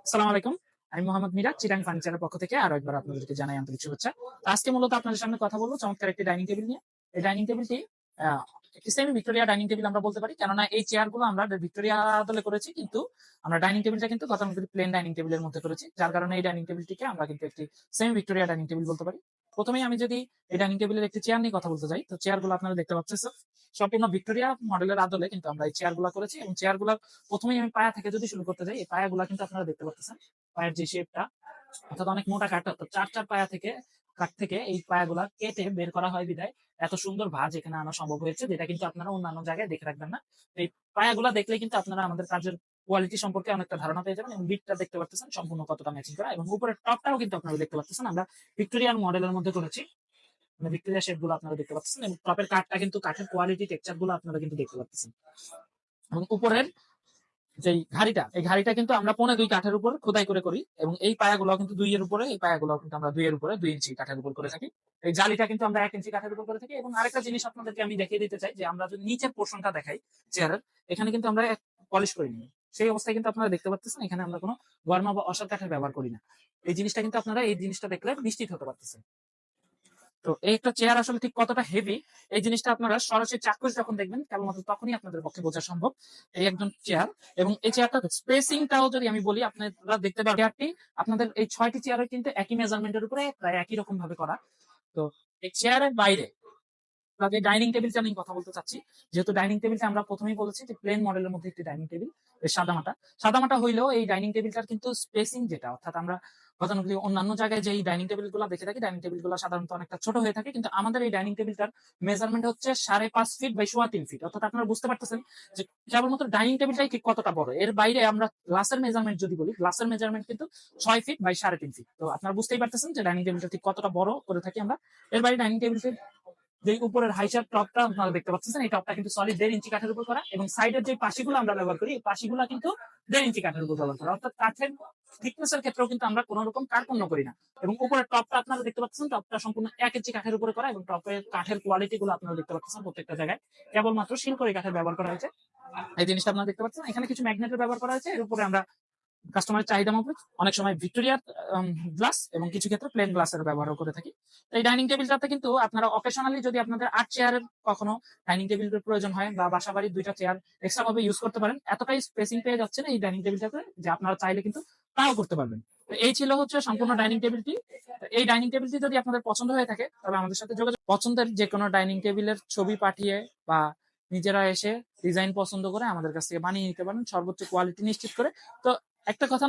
আসসালামু আলাইকুম। আমি মোহাম্মদ মিরাজ, চিটাং ফার্নিচারের পক্ষ থেকে আরো একবার আপনাদেরকে জানাই আন্তরিক শুভেচ্ছা। তো আজকে মূলত আপনাদের সামনে কথা বলবো চমৎকার একটি ডাইনিং টেবিল নিয়ে। এই ডাইনিং টেবিলটি একটি সেমি ভিক্টোরিয়া ডাইনিং টেবিল আমরা বলতে পারি। কেননা এই চেয়ারগুলো আমরা ভিক্টোরিয়া আদলে করেছি, কিন্তু আমরা ডাইনিং টেবিলটা কিন্তু গতানুগতিক প্লেন ডাইনিং টেবিলের মধ্যে করেছি। যার কারণে এই ডাইনিং টেবিলটিকে আমরা কিন্তু একটি সেমি ভিক্টোরিয়া ডাইনিং টেবিল বলতে পারি। প্রথমেই আমি যদি এই ডাইনিং টেবিলের একটি চেয়ার নিয়ে কথা বলতে চাই, তো চেয়ারগুলো আপনারা দেখতে পাচ্ছেন সম্পূর্ণ ভিক্টোরিয়া মডেলের আদলে কিন্তু আমরা এই চেয়ারগুলো করেছি। এবং চেয়ারগুলো প্রথমেই আমি পায়া থেকে যদি শুরু করতে যাই, এই পায়াগুলা কিন্তু আপনারা দেখতে পাচ্ছেন পায়ের যে শেপটা, অর্থাৎ অনেক মোটা কাঠ, অর্থাৎ চার চার পায়া থেকে কাঠ থেকে এই পায়াগুলা কেটে বের করা হয় বিধায় এত সুন্দর ভাঁজ এখানে আনা সম্ভব হয়েছে, যেটা কিন্তু আপনারা অন্যান্য জায়গায় দেখে রাখবেন না। এই পায়াগুলা দেখলে কিন্তু আপনারা আমাদের কাজের কোয়ালিটি সম্পর্কে অনেকটা ধারণা পেয়ে যাবেন। এবং বিটটা দেখতে পাচ্ছেন সম্পূর্ণ কতটা ম্যাচিং করা, এবং উপরের টপটাও কিন্তু আপনারা দেখতে পাচ্ছেন আমরা ভিক্টোরিয়ান মডেলের মধ্যে করেছি। মানে ভিক্টোরিয়া শেপ গুলো আপনারা দেখতে পাচ্ছেন, এবং টপের কাঠটা কিন্তু কাঠের কোয়ালিটি টেক্সচার গুলো আপনারা কিন্তু দেখতে পাচ্ছেন। এবং উপরের যে ঘাড়িটা, এই ঘাড়িটা কিন্তু আমরা 2.5 কাঠের উপর খোদাই করে করি, এবং এই পায়াগুলো কিন্তু 2 এর উপরে, এই পায়াগুলো কিন্তু আমরা 2 এর উপরে 2 ইঞ্চি কাঠের উপর করে থাকি। এই জালিটা কিন্তু আমরা 1 ইঞ্চি কাঠের উপর করে থাকি। এবং আরেকটা জিনিস আপনাদেরকে আমি দেখিয়ে দিতে চাই, যে আমরা যদি নিচের পোর্শনটা দেখাই চেয়ারের, এখানে কিন্তু আমরা পলিশ করিনি। সেই অবস্থায় কিন্তু আপনারা দেখতে পাচ্ছেন এখানে আমরা কোনো গরমা বা অসার কাঠের ব্যবহার করি না। এই জিনিসটা কিন্তু আপনারা এই জিনিসটা দেখলে নিশ্চিত হতে পারতেছেন। তো এই একটা চেয়ার আসলে ঠিক কতটা হেভি, এই জিনিসটা আপনারা সরাসরি চাক্ষুষ যখন দেখবেন কেবলমাত্র তখনই আপনাদের পক্ষে বোঝা সম্ভব। এই একজন চেয়ার, এবং এই চেয়ারটা স্পেসিংটাও যদি আমি বলি, আপনারা দেখতে পাবেন চেয়ারটি আপনাদের এই 6টি চেয়ারের কিন্তু একই মেজারমেন্টের উপরে প্রায় একই রকম ভাবে করা। তো এই চেয়ারের বাইরে যে ডাইনিং টেবিলটা নিয়ে কথা বলতে চাচ্ছি, যেহেতু ডাইনিং টেবিলটা আমরা প্রথমেই বলেছি যে প্লেন মডেলের মধ্যে একটি ডাইনিং টেবিল, সাদামাটা হইলেও এই ডাইনিং টেবিলটার কিন্তু স্পেসিং যেটা, অর্থাৎ আমরা গতানুগতিক অন্যান্য জায়গায় যে ডাইনিং টেবিল গুলো দেখে থাকি, ডাইনিং টেবিল গুলো সাধারণত অনেকটা ছোট হয়ে থাকে, কিন্তু আমাদের এই ডাইনিং টেবিলটার মেজারমেন্ট হচ্ছে 5.5 ফিট বাই 3.25 ফিট। অর্থাৎ আপনারা বুঝতে পারতেছেন যে কেবলমাত্র ডাইনিং টেবিলটাই ঠিক কতটা বড়। এর বাইরে আমরা গ্লাসের মেজারমেন্ট যদি বলি, গ্লাসের মেজারমেন্ট কিন্তু 6 ফিট বাই 3.5 ফিট। তো আপনারা বুঝতেই পারতেছেন যে ডাইনিং টেবিলটা ঠিক কতটা বড় করে থাকি আমরা। এর বাইরে ডাইনিং টেবিলটির যে উপরের হাইচার টপটা আপনারা দেখতে পাচ্ছেন, এই টপটা কিন্তু সলিড 1.5 ইঞ্চি কাঠের উপর করা, এবং সাইডের যে পাশিগুলো আমরা ব্যবহার করি, এই পাশিগুলো কিন্তু 1.5 ইঞ্চি কাঠের উপর ব্যবহার করা। অর্থাৎ কাঠের থিকনেসের ক্ষেত্রেও কিন্তু আমরা কোন রকম কার্পণ্য করি না। এবং উপরের টপটা আপনারা দেখতে পাচ্ছেন, টপটা সম্পূর্ণ 1 ইঞ্চি কাঠের উপরে করা, এবং টপের কাঠের কোয়ালিটি গুলো আপনারা দেখতে পাচ্ছেন প্রত্যেকটা জায়গায় কেবলমাত্র শিলকড়ি কাঠের ব্যবহার করা হয়েছে। এই জিনিসটা আপনারা দেখতে পাচ্ছেন, এখানে কিছু ম্যাগনেটের ব্যবহার করা হয়েছে। এর উপরে আমরা কাস্টমারের চাহিদা মতো অনেক সময় ভিক্টোরিয়ার গ্লাস এবং কিছু ক্ষেত্রে প্লেন গ্লাসের ব্যবহার করে থাকি। এই ডাইনিং টেবিলটাতে কিন্তু আপনারা অকেশনালি যদি আপনাদের 8 চেয়ারের কখনো ডাইনিং টেবিলের প্রয়োজন হয়, বা বাসা বাড়ির 2টা চেয়ার এক্সট্রা ভাবে ইউজ করতে পারেন, এতটাই স্পেসিং পেয়ে যাচ্ছেন এই ডাইনিং টেবিলটাতে যে আপনারা চাইলে কিন্তু তাও করতে পারবেন। তো এই ছিল হচ্ছে সম্পূর্ণ ডাইনিং টেবিলটি। এই ডাইনিং টেবিলটি যদি আপনাদের পছন্দ হয়ে থাকে, তবে আমাদের সাথে যোগাযোগ, পছন্দের যে কোনো ডাইনিং টেবিলের ছবি পাঠিয়ে বা নিজেরা এসে ডিজাইন পছন্দ করে আমাদের কাছ থেকে বানিয়ে নিতে পারেন সর্বোচ্চ কোয়ালিটি নিশ্চিত করে। তো একটা কথা